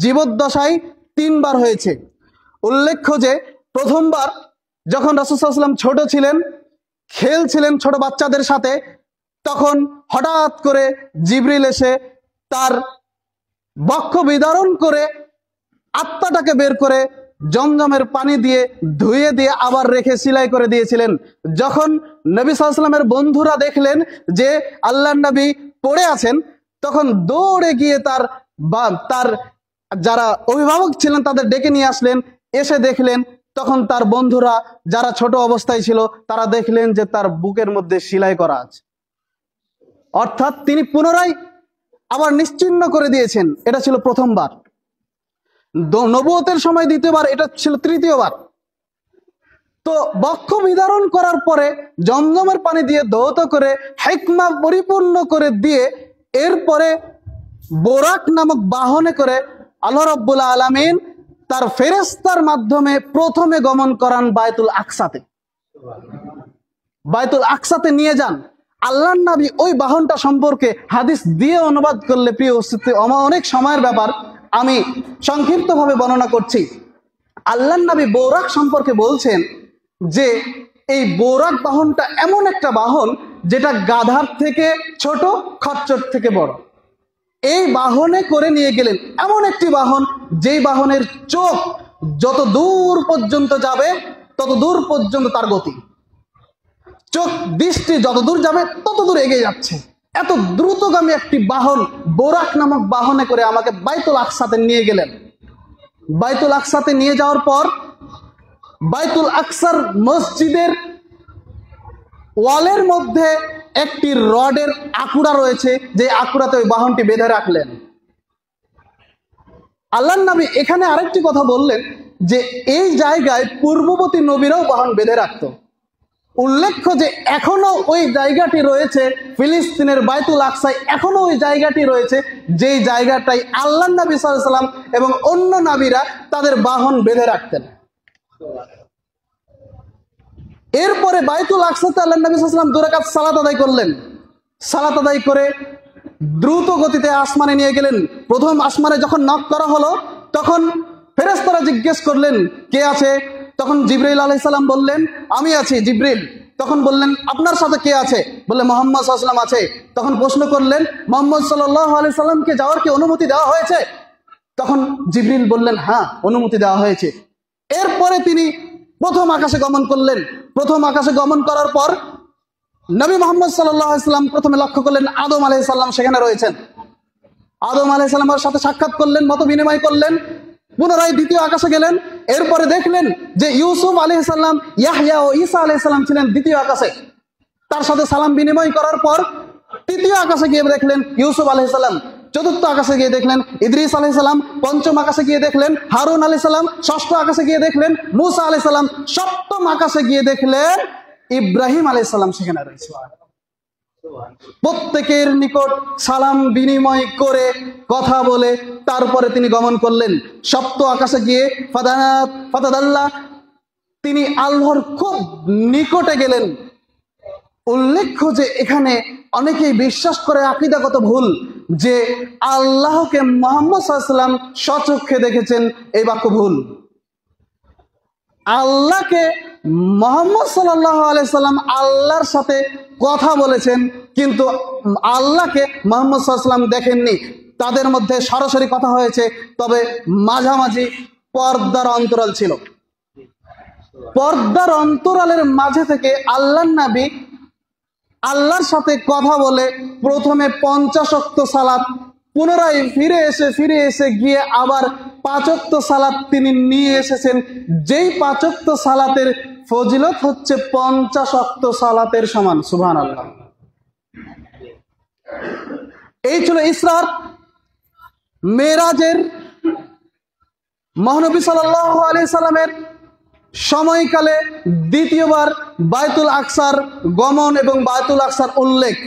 জীবদ্দশায় 3 বার হয়েছে। উল্লেখ্য যে প্রথমবার যখন রাসূল সাল্লাল্লাহু আলাইহি ওয়াসাল্লাম ছোট ছিলেন, খেলছিলেন ছোট বাচ্চাদের সাথে, তখন হঠাৎ করে জিবরিল এসে তার বক্ষ বিদরণ করে আত্মাটাকে বের করে জমজমের পানি দিয়ে ধুয়ে দিয়ে আবার রেখে সিলাই করে দিয়েছিলেন। যখন নবী সাল্লাল্লাহু আলাইহি ওয়াসাল্লামের বন্ধুরা দেখলেন যে আল্লাহর নবী পড়ে আছেন, তখন দৌড়ে গিয়ে তার যারা অভিভাবক ছিলেন তাদের ডেকে নিয়ে আসলেন। এসে দেখলেন তখন তার বন্ধুরা যারা ছোট অবস্থায় ছিল তারা দেখলেন যে তার বুকের মধ্যে সেলাই করা আছে, অর্থাৎ তিনি পুনরায় আবার নিশ্চিহ্ন করে দিয়েছেন। এটা ছিল প্রথমবার। নবুয়তের সময় দ্বিতীয়বার, এটা ছিল তৃতীয়বার। তো বক্ষ বিদারণ করার পরে জমজমের পানি দিয়ে ধৌত করে হিকমা পরিপূর্ণ করে দিয়ে এরপরে বোরাক নামক বাহনে করে আল্লাহ রাব্বুল আলামিন তার ফেরেশতার মাধ্যমে প্রথমে গমন করান বায়তুল আকসাতে। বায়তুল আকসাতে নিয়ে যান। আল্লাহর নবী ওই বাহনটা সম্পর্কে হাদিস দিয়ে অনুবাদ করলে প্রিয় উপস্থিতি অনেক সময়ের ব্যাপার, আমি সংক্ষিপ্তভাবে বর্ণনা করছি। আল্লাহর নবী বোরাক সম্পর্কে বলছেন যে এই বোরাক বাহনটা এমন একটা বাহন যেটা গাধার থেকে ছোট, খচ্চর থেকে বড়। এই বাহনে করে নিয়ে গেলেন, এমন একটি বাহন যেই বাহনের চোখ যত দূর পর্যন্ত যাবে তত দূর পর্যন্ত তার গতি, চোখ দৃষ্টি যত দূর যাবে তত দূর এগিয়ে যাচ্ছে। এত দ্রুতগামী একটি বাহন বোরাক নামক বাহনে করে আমাকে বাইতুল আকসাতে নিয়ে গেলেন। বাইতুল আকসাতে নিয়ে যাওয়ার পর বাইতুল আকসার মসজিদের ওয়ালের মধ্যে একটি রডের আকুড়া রয়েছে, যে আকুড়াতে ওই বাহনটি বেঁধে রাখলেন। আল্লাহর নবী এখানে আরেকটি কথা বললেন যে এই জায়গায় পূর্ববর্তী নবীরাও বাহন বেঁধে রাখত। উল্লেখ্য যে এখনো ওই জায়গাটি রয়েছে ফিলিস্তিনের বাইতুল আকসায়, এখনো ওই জায়গাটি রয়েছে যেই জায়গাটাই আল্লাহর নবী সাল্লাল্লাহু আলাইহি ওয়াসাল্লাম এবং অন্য নবীরা তাদের বাহন বেঁধে রাখতেন। এরপরে বাইতুল আকসাতে আল্লাহর নবী সাল্লাল্লাহু আলাইহি ওয়াসাল্লাম 2 রাকাত সালাত আদায় করলেন। সালাত আদায় করে দ্রুত গতিতে আসমানে নিয়ে গেলেন। প্রথম আসমানে যখন নক করা হলো তখন ফেরেশতারা জিজ্ঞেস করলেন কে আছে? তখন জিবরাইল আলাইহিস সালাম বললেন আমি আছি। জিবরিল তখন বললেন আপনার সাথে কে আছে? বললে মুহাম্মদ সাল্লাল্লাহু আলাইহি ওয়াসাল্লাম আছে। তখন প্রশ্ন করলেন মুহাম্মদ সাল্লাল্লাহু আলাইহি ওয়াসাল্লামকে যাওয়ার কি অনুমতি দেওয়া হয়েছে? তখন জিবরিল বললেন হ্যাঁ, অনুমতি দেওয়া হয়েছে। এরপরে তিনি প্রথম আকাশে গমন করলেন। প্রথম আকাশে গমন করার পর নবী মুহাম্মদ সাল্লাল্লাহু আলাইহি সাল্লাম প্রথমে লক্ষ্য করলেন আদম আলাইহিস সালাম সেখানে রয়েছেন। আদম আলাইহিস সালামের সাথে সাক্ষাৎ করলেন, মত বিনিময় করলেন। পুনরায় দ্বিতীয় আকাশে গেলেন। এরপরে দেখলেন যে ইউসুফ আলাইহিস সালাম, ইয়াহইয়া ও ঈসা আলাইহিস সালাম ছিলেন দ্বিতীয় আকাশে। তার সাথে সালাম বিনিময় করার পর তৃতীয় আকাশে গিয়ে দেখলেন ইউসুফ আলাইহিস সালাম। চতুর্থ আকাশে গিয়ে দেখলেন ইদ্রিস আলাইহিস সালাম। পঞ্চম আকাশে গিয়ে দেখলেন হারুন আলাইহিস সালাম। ষষ্ঠ আকাশে গিয়ে দেখলেন মূসা আলাইহিস সালাম। সপ্তম আকাশে গিয়ে দেখলেন ইব্রাহিম আলাইহিস সালাম সেখানে রয়েছে। প্রত্যেকের নিকট সালাম বিনিময় করে কথা বলে তারপরে তিনি গমন করলেন। সপ্ত আকাশে গিয়ে ফাতাদাল্লাহ, তিনি আল্লাহর খুব নিকটে গেলেন। উল্লেখ্য যে এখানে অনেকেই বিশ্বাস করে আকীদাগত ভুল যে আল্লাহকে মুহাম্মদ সাল্লাল্লাহু আলাইহি ওয়াসাল্লাম স্বচক্ষে দেখেছেন, এই বাক্য ভুল। আল্লাহকে মুহাম্মদ সাল্লাল্লাহু আলাইহি সাল্লাম আল্লাহর সাথে কথা বলেছেন, কিন্তু আল্লাহকে মুহাম্মদ সাল্লাল্লাহু আলাইহি সাল্লাম দেখেননি। তাদের মধ্যে সরাসরি কথা হয়েছে, তবে মাঝামাঝি পর্দার অন্তরাল ছিল। পর্দার অন্তরালের মাঝে থেকে আল্লাহর নবী আল্লাহর সাথে কথা বলে প্রথমে 50 ওয়াক্ত সালাত, পুনরায় ফিরে এসে গিয়ে আবার 5 ওয়াক্ত সালাত তিনি নিয়ে এসেছেন। যেই 5 ওয়াক্ত সালাতের ফজিলত হচ্ছে 50 ওয়াক্ত সালাতের সমান। সুবহানাল্লাহ। এই ছিল ইসরার মেরাজের মহানবী সাল্লাল্লাহু আলাইহি সাল্লামের সময়কালে দ্বিতীয়বার বায়তুল আকসার গমন এবং বায়তুল আকসার উল্লেখ।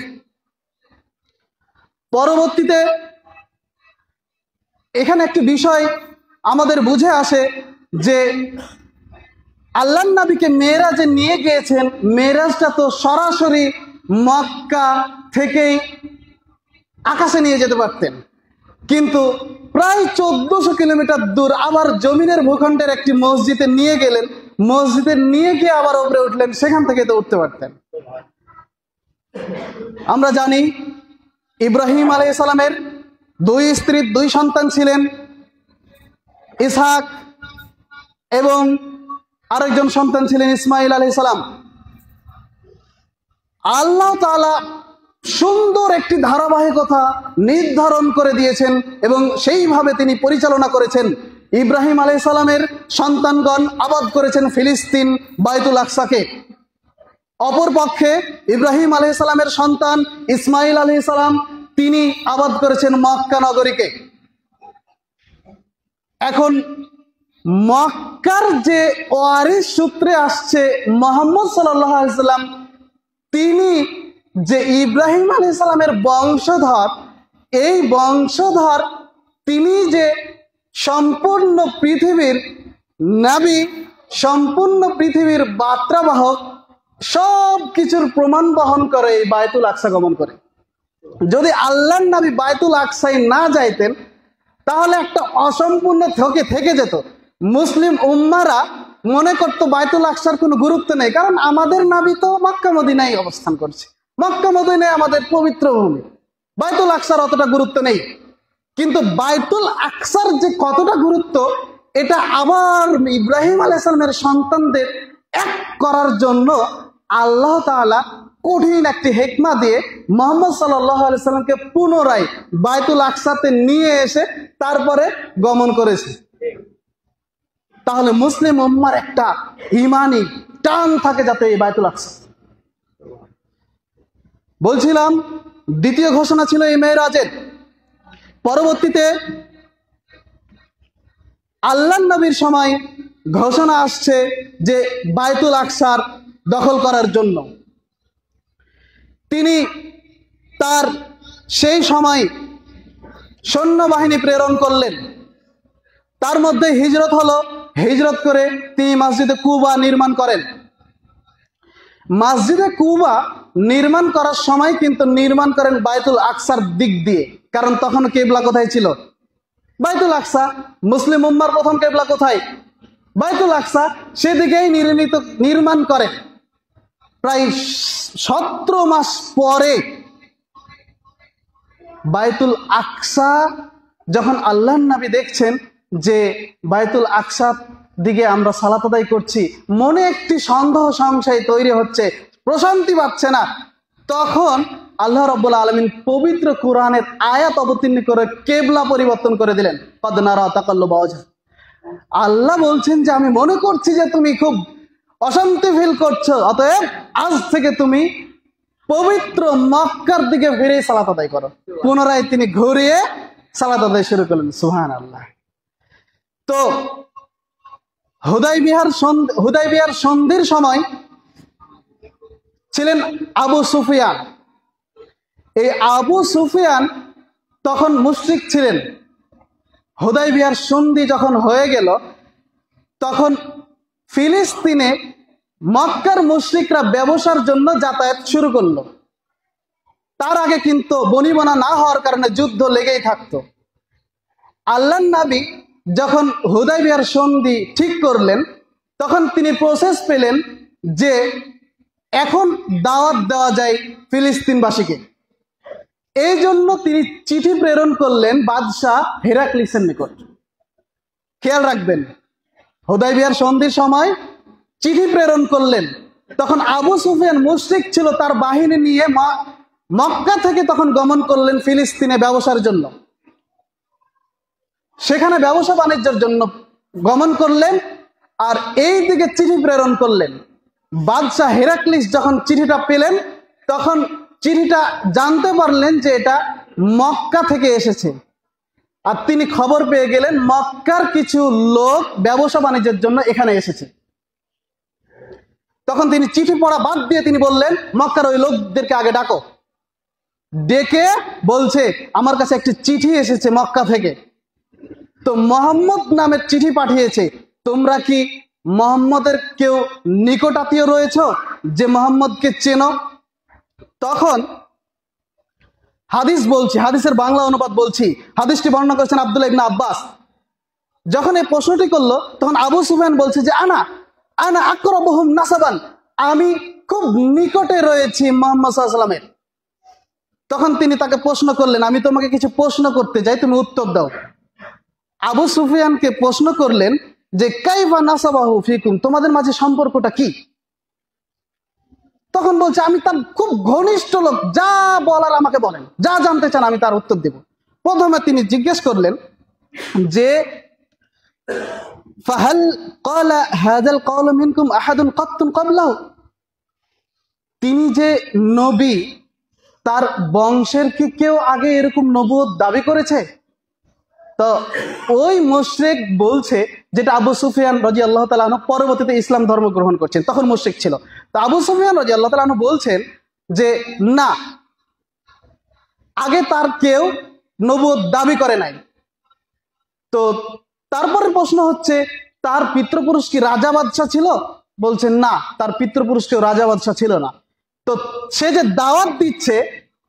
পরবর্তীতে এখানে একটি বিষয় আমাদের বুঝে আসে যে আল্লাহর নবীকে মেরাজে নিয়ে গিয়েছেন। মেরাজটা তো সরাসরি মক্কা থেকেই আকাশে নিয়ে যেতে পারতেন, কিন্তু প্রায় 1400 কিলোমিটার দূর আবার জমিনের ভূখণ্ডের একটি মসজিদে নিয়ে গেলেন। মসজিদে নিয়ে গিয়ে আবার উপরে উঠলেন, সেখান থেকে তো উঠতে পারতেন। আমরা জানি ইব্রাহিম আলাইহিস সালামের 2 স্ত্রী 2 সন্তান ছিলেন, ইসহাক এবং আরেকজন সন্তান ছিলেন ইসমাইল আলাইহিস সালাম। আল্লাহ তাআলা সুন্দর একটি ধারাবাহিকতা নির্ধারণ করে দিয়েছেন এবং সেইভাবে তিনি পরিচালনা করেছেন। ইব্রাহিম আলাইহিস সালামের সন্তানগণ আবাদ করেছেন ফিলিস্তিন বায়তুল আকসাকে। অপরপক্ষে ইব্রাহিম আলাইহিস সালামের সন্তান ইসমাইল আলাইহিস সালাম তিনি আবাদ করেছেন মক্কা নগরীকে। এখন মক্কার যে ওয়ারিস সূত্রে আসছে মুহাম্মদ সাল্লাল্লাহু আলাইহি সাল্লাম, তিনি যে ইব্রাহিম আলাইহিস সালামের বংশধর, এই বংশধর তিনি যে সম্পূর্ণ পৃথিবীর নবী, সম্পূর্ণ পৃথিবীর বার্তাবাহক, সব কিছুর প্রমাণ বহন করে এই বায়তুল আকসা গমন করে। যদি আল্লাহর নবী বায়তুল আকসায় না যাইতেন তাহলে একটা অসম্পূর্ণ থেকে যেত। মুসলিম উম্মারা মনে করতো বায়তুল আকসার কোনো গুরুত্ব নেই, কারণ আমাদের নবী তো মক্কা মদিনায় অবস্থান করছে, মক্কা মদিনায় আমাদের পবিত্র ভূমি, বায়তুল আকসার অতটা গুরুত্ব নেই। কিন্তু বায়তুল আকসার যে কতটা গুরুত্ব, এটা আবার ইব্রাহিম আলাইহিস সালামের সন্তানদের এক করার জন্য আল্লাহ তাআলা কঠিন একটি হিকমা দিয়ে মুহাম্মদ সাল্লাল্লাহু আলাইহি সাল্লামকে পুনরায় বায়তুল আকসাতে নিয়ে এসে তারপরে গমন করেছে। তাহলে মুসলিম উম্মার একটা ঈমানি টান থাকে যাতে এই বায়তুল আকসা। বলছিলাম দ্বিতীয় ঘোষণা ছিল এই মেরাজের। পরবর্তীতে আল্লাহর নবীর সময় ঘোষণা আসছে যে বায়তুল আকসার দখল করার জন্য। তিনি তার সেই সময় সৈন্যবাহিনী প্রেরণ করলেন। তার মধ্যে হিজরত হলো, হিজরত করে তিনি মসজিদে কুবা নির্মাণ করেন। মসজিদে কুবা নির্মাণ করার সময় কিন্তু নির্মাণ করেন বায়তুল আকসার দিক দিয়ে, কারণ তখন কিবলা কোথায় ছিল? বায়তুল আকসা। মুসলিম উম্মার প্রথম কিবলা কোথায়? বায়তুল আকসা। সেদিকেই নির্মাণ করেন। প্রায় 17 মাস পরে বায়তুল আকসা যখন আল্লাহর নবী দেখছেন যে বায়তুল আকসা দিকে আমরা সালাত আদায় করছি, মনে একটি সন্দেহ সংশয় তৈরি হচ্ছে, প্রশান্তি পাচ্ছে না, তখন আল্লাহ রাব্বুল আলামিন পবিত্র কোরআনের আয়াত অবতীর্ণ করে কেবলা পরিবর্তন করে দিলেন। কদ নারা তাকাল্লুবা ওয়াজহিক। আল্লাহ বলছেন যে আমি মনে করছি যে তুমি খুব অশান্তি ফিল করছো, অতএব আজ থেকে তুমি পবিত্র মক্কার দিকে ফিরে সালাত আদায় করো। পুনরায় তিনি ঘুরিয়ে সালাত আদায় শুরু করলেন। সুবহানাল্লাহ। তো হুদায়বিয়ার সন্ধির সময় ছিলেন আবু সুফিয়ান। এই আবু সুফিয়ান তখন মুশরিক ছিলেন। হুদায়বিয়ার সন্ধি যখন হয়ে গেল, তখন ফিলিস্তিনে মক্কার মুশরিকরা ব্যবসার জন্য যাতায়াত শুরু করলো। তার আগে কিন্তু বনিবনা না হওয়ার কারণে যুদ্ধ লেগেই থাকতো। আল্লাহর নবী যখন হুদায়বিয়ার সন্ধি ঠিক করলেন, তখন তিনি প্রসেস পেলেন যে এখন দাওয়াত দেওয়া যায় ফিলিস্তিনবাসীকে। এই জন্য তিনি চিঠি প্রেরণ করলেন বাদশাহ হেরাক্লিসের নিকট। খেয়াল রাখবেন, হুদায়বিয়ার সন্ধির সময় চিঠি প্রেরণ করলেন। তখন আবু সুফিয়ান মুশরিক ছিল, তার বাহিনী নিয়ে মক্কা থেকে তখন গমন করলেন ফিলিস্তিনে ব্যবসার জন্য। সেখানে ব্যবসা বাণিজ্যের জন্য গমন করলেন, আর এই দিকে চিঠি প্রেরণ করলেন। বাদশাহ হেরাক্লিস যখন চিঠিটা পেলেন, তখন চিঠিটা জানতে পারলেন যে এটা মক্কা থেকে এসেছে। আর তিনি খবর পেয়ে গেলেন মক্কার কিছু লোক ব্যবসা বাণিজ্যের জন্য এখানে এসেছে। তখন তিনি চিঠি পড়া বাদ দিয়ে তিনি বললেন, মক্কার ওই লোকদেরকে আগে ডাকো। ডেকে বলছে, আমার কাছে একটি চিঠি এসেছে মক্কা থেকে, তো মোহাম্মদ নামের চিঠি পাঠিয়েছে, তোমরা কি মোহাম্মদের কেউ নিকট আত্মীয় রয়েছ যে মোহাম্মদকে চেনো? তখন হাদিস বলছি, হাদিসের বাংলা অনুবাদ বলছি, হাদিসটি বর্ণনা করেছেন আব্দুল্লাহ ইবনে আব্বাস। যখন এই প্রশ্নটি করলো, তখন আবু সুফিয়ান বলছে যে আনা আকরাবুহুম নাসাবান, আমি খুব নিকটে রয়েছি মুহাম্মদ সাল্লাল্লাহু আলাইহি ওয়াসাল্লামের। তখন তিনি তাকে প্রশ্ন করলেন, আমি তোমাকে কিছু প্রশ্ন করতে চাই, তুমি উত্তর দাও। আবু সুফিয়ানকে প্রশ্ন করলেন যে কাইফা নাসাবাহু ফিকুম, তোমাদের মাঝে সম্পর্কটা কি? তখন বলছে, আমি তার খুব ঘনিষ্ঠ লোক, যা বলার আমাকে বলেন, যা জানতে চান আমি তার উত্তর দেব। প্রথমে তিনি জিজ্ঞেস করলেন যে ফাহাল ক্বালা হাযাল ক্বাওলু মিনকুম আহাদুন কাত্তুন ক্বাবলাহু, তিনি যে নবী, তার বংশের কি কেউ আগে এরকম নবুয়ত দাবি করেছে? তো ওই মুশরিক বলছে, যেটা আবু সুফিয়ান রাদিয়াল্লাহু তাআলা আনহু পরবর্তীতে ইসলাম ধর্ম গ্রহণ করছেন, তখন মুশরিক ছিল। তো আবু সুফিয়ান রাদিয়াল্লাহু তাআলা আনহু বলছেন যে না, আগে তার কেউ নবুয়ত দাবি করে নাই। তো তারপরে প্রশ্ন হচ্ছে, তার পিতৃপুরুষ কি রাজা বাদশাহ ছিল? বলছেন না, তার পিতৃপুরুষ কেউ রাজা বাদশাহ ছিল না। তো সে যে দাওয়াত দিচ্ছে,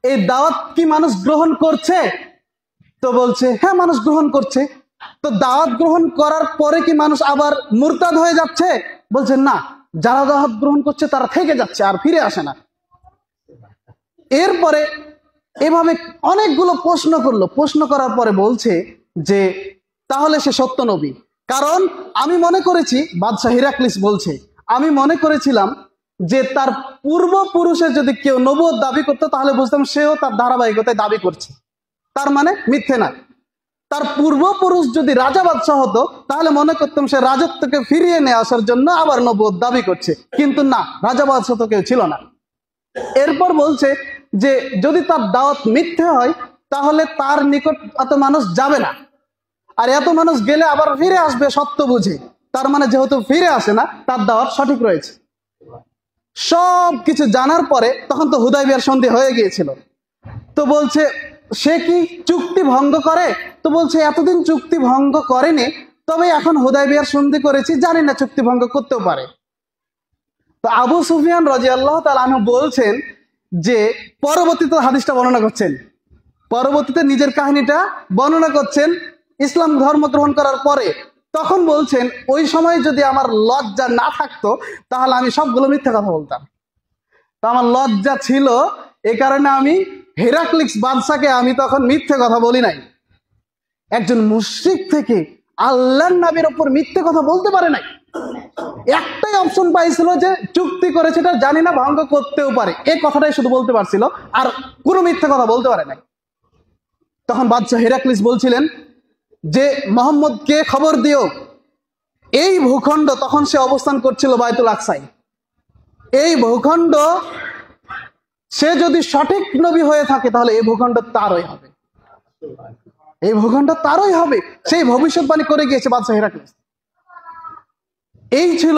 এই দাওয়াত কি মানুষ গ্রহণ করছে? তো বলছে হ্যাঁ, মানুষ গ্রহণ করছে। তো দাওয়াত গ্রহণ করার পরে কি মানুষ আবার মুরতাদ হয়ে যাচ্ছে? বলছেন না, যারা দাওয়াত গ্রহণ করছে তারা থেকে যাচ্ছে, আর ফিরে আসে না। এরপরে এভাবে অনেকগুলো প্রশ্ন করলো। প্রশ্ন করার পরে বলছে যে তাহলে সে সত্য নবী। কারণ আমি মনে করেছি, বাদশাহ হিরাক্লিস বলছে, আমি মনে করেছিলাম যে তার পূর্বপুরুষে যদি কেউ নবুয়ত দাবি করতো, তাহলে বুঝতাম সেও তার ধারাবাহিকতায় দাবি করছে, তার মানে মিথ্যে না। তার পূর্বপুরুষ যদি রাজা বাদশাহ হতো, তাহলে মনে করতাম সে রাজত্বকে ফিরিয়ে নিয়ে আসার জন্য আবার নবুয়ত দাবি করছে, কিন্তু না, রাজা বাদশাহ তো কেউ ছিল না। এরপর বলছে যে যদি তার দাওয়াত মিথ্যে হয়, তাহলে তার নিকট এত মানুষ যাবে না, আর এত মানুষ গেলে আবার ফিরে আসবে সত্য বুঝে। তার মানে যেহেতু ফিরে আসে না, তার দাওয়াত সঠিক রয়েছে। সব কিছু জানার পরে তখন তো হুদায়বিয়ার সন্ধি হয়ে গিয়েছিল। তো বলছে সে কি চুক্তি ভঙ্গ করে? তো বলছে এতদিন চুক্তি ভঙ্গ করেনি, তবে এখন হুদায়বিয়ার সন্ধি করেছি, জানি না চুক্তি ভঙ্গ করতেও পারে। তো আবু সুফিয়ান রাদিয়াল্লাহু তাআলা আনহু বলছেন যে পরবর্তীতে হাদিসটা বর্ণনা করছেন, পরবর্তীতে নিজের কাহিনীটা বর্ণনা করছেন ইসলাম ধর্ম গ্রহণ করার পরে। তখন বলছেন ওই সময় যদি আমার লজ্জা না থাকতো, তাহলে আমি সবগুলো মিথ্যা কথা বলতাম। তো আমার লজ্জা ছিল, এ কারণে আমি হেরাক্লিস বাদশাকে আমি তখন মিথ্যে কথা বলি নাই। একজন মুশরিক থেকে আল্লাহর নবীর ওপর মিথ্যে কথা বলতে পারে নাই। একটাই অপশন পাইছিল যে চুক্তি করেছে, এটা জানি না ভঙ্গ করতেও পারে, এই কথাটাই শুধু বলতে পারছিল, আর কোনো মিথ্যে কথা বলতে পারে নাই। তখন বাদশাহ হেরাক্লিস বলছিলেন যে মোহাম্মদকে খবর দিও, এই ভূখণ্ড, তখন সে অবস্থান করছিল বাইতুল আকসায়, এই ভূখণ্ড সে যদি সঠিক নবী হয়ে থাকে তাহলে এই ভূখণ্ড তারই হবে, এই ভূখণ্ড তারই হবে। সেই ভবিষ্যৎবাণী করে গিয়েছে বাদশাহ হেরাক্লিস। এই ছিল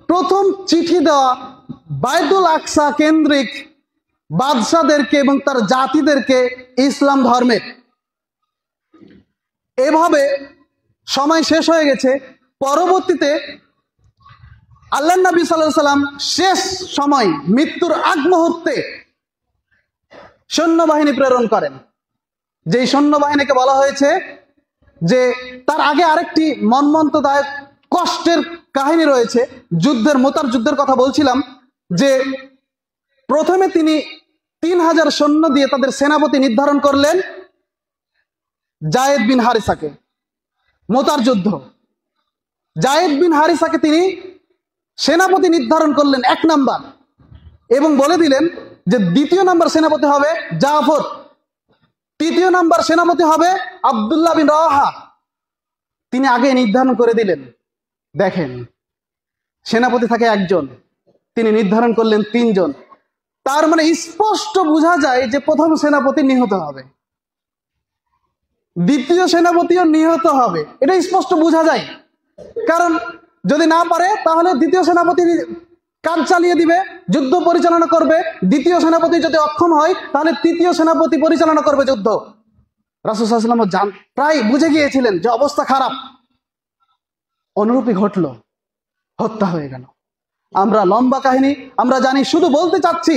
প্রথম চিঠি দেওয়া বাইতুল আকসা কেন্দ্রিক বাদশাদেরকে এবং তার জাতিদেরকে ইসলাম ধর্মের। এভাবে সময় শেষ হয়ে গেছে। পরবর্তীতে আল্লাহ নবী সাল্লাল্লাহু আলাইহি সাল্লাম শেষ সময় মৃত্যুর আগ মুহূর্তে সৈন্যবাহিনী প্রেরণ করেন, যেই সৈন্যবাহিনীকে বলা হয়েছে যে তার আগে আরেকটি মর্মন্তুদায়ক কষ্টের কাহিনী রয়েছে। যুদ্ধের, মোতার যুদ্ধের কথা বলছিলাম, যে প্রথমে তিনি 3000 সৈন্য দিয়ে তাদের সেনাপতি নির্ধারণ করলেন জায়েদ বিন হারিসাকে। মোতার যুদ্ধ, জায়েদ বিন হারিসাকে তিনি সেনাপতি নির্ধারণ করলেন 1 নাম্বার, এবং বলে দিলেন যে 2য় নাম্বার সেনাপতি হবে জাফর, 3য় নাম্বার সেনাপতি হবে আব্দুল্লাহ বিন রাওয়াহা। তিনি আগে নির্ধারণ করে দিলেন। দেখেন, সেনাপতি থাকে 1 জন, তিনি নির্ধারণ করলেন 3 জন। তার মানে স্পষ্ট বোঝা যায় যে প্রথম সেনাপতি নিহত হবে, 2য় সেনাপতিও নিহত হবে, এটা স্পষ্ট বোঝা যায়। কারণ যদি না পারে তাহলে 2য় সেনাপতি কাজ চালিয়ে দিবে, যুদ্ধ পরিচালনা করবে। 2য় সেনাপতি যদি অক্ষম হয় তাহলে 3য় সেনাপতি পরিচালনা করবে যুদ্ধ। রাসূল সাল্লাল্লাহু আলাইহি ওয়াসাল্লাম প্রায় বুঝে গিয়েছিলেন যে অবস্থা খারাপ। অনুরূপই ঘটল, হত্যা হয়ে গেল। আমরা লম্বা কাহিনী আমরা জানি, শুধু বলতে চাচ্ছি